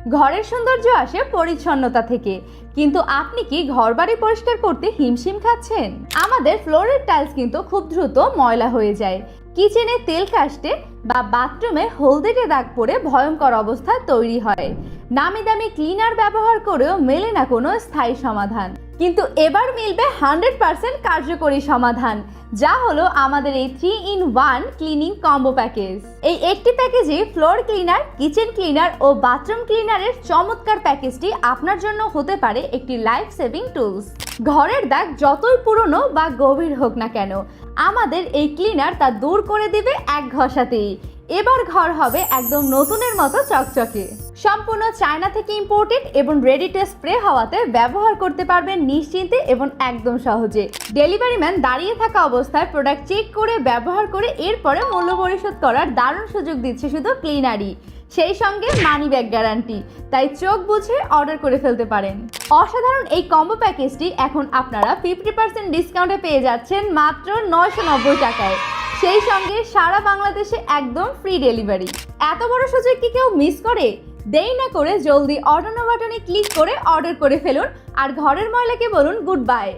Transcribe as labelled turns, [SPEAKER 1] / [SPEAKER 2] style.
[SPEAKER 1] ঘরের সৌন্দর্য আসে পরিচ্ছন্নতা থেকে, কিন্তু আপনি কি ঘরবাড়ি পরিষ্কার করতে হিমশিম খাচ্ছেন? আমাদের ফ্লোরের টাইলস কিন্তু খুব দ্রুত ময়লা হয়ে যায়। কিচেনে তেল কাস্টে বা বাথরুমে হলদেটে দাগ পড়ে ভয়ঙ্কর অবস্থা তৈরি হয়। নামি দামি ক্লিনার ব্যবহার করেও মেলে না কোনো স্থায়ী সমাধান। কিন্তু এবার মিলবে 100% কার্যকরী সমাধান, যা হলো আমাদের এই 3-in-1 ক্লিনিং কম্বো প্যাকেজ। এই একটি প্যাকেজে ফ্লোর ক্লিনার, কিচেন ক্লিনার ও বাথরুম ক্লিনারের চমৎকার প্যাকেজটি আপনার জন্য হতে পারে একটি লাইফ সেভিং টুলস। ঘরের দাগ যতই পুরনো বা গভীর হোক না কেন, আমাদের এই ক্লিনার তা দূর করে দিবে এক ঘষাতেই। এবার ঘর হবে একদম নতুনের মতো চকচকে। সম্পূর্ণ চায়না থেকে ইম্পোর্টেড এবং রেডি টু স্প্রে হওয়াতে ব্যবহার করতে পারবেন নিশ্চিন্তে এবং একদম সহজে। ডেলিভারি ম্যান দাঁড়িয়ে থাকা অবস্থায় প্রোডাক্ট চেক করে ব্যবহার করে এরপরে মূল্য পরিশোধ করার দারুণ সুযোগ দিচ্ছে শুধু ক্লিনারই, সেই সঙ্গে মানি ব্যাক গ্যারান্টি। তাই চোখ বুঝে অর্ডার করে ফেলতে পারেন। অসাধারণ এই কম্বো প্যাকেজটি এখন আপনারা 50% ডিসকাউন্টে পেয়ে যাচ্ছেন মাত্র 990 টাকায়। সেই সঙ্গে সারা বাংলাদেশে একদম ফ্রি ডেলিভারি। এত বড় সুযোগ কি কেউ মিস করে? দেরি না করে জলদি অর্ডার নাও বাটনে ক্লিক করে অর্ডার করে ফেলুন আর ঘরের ময়লাকে বলুন গুড বাই।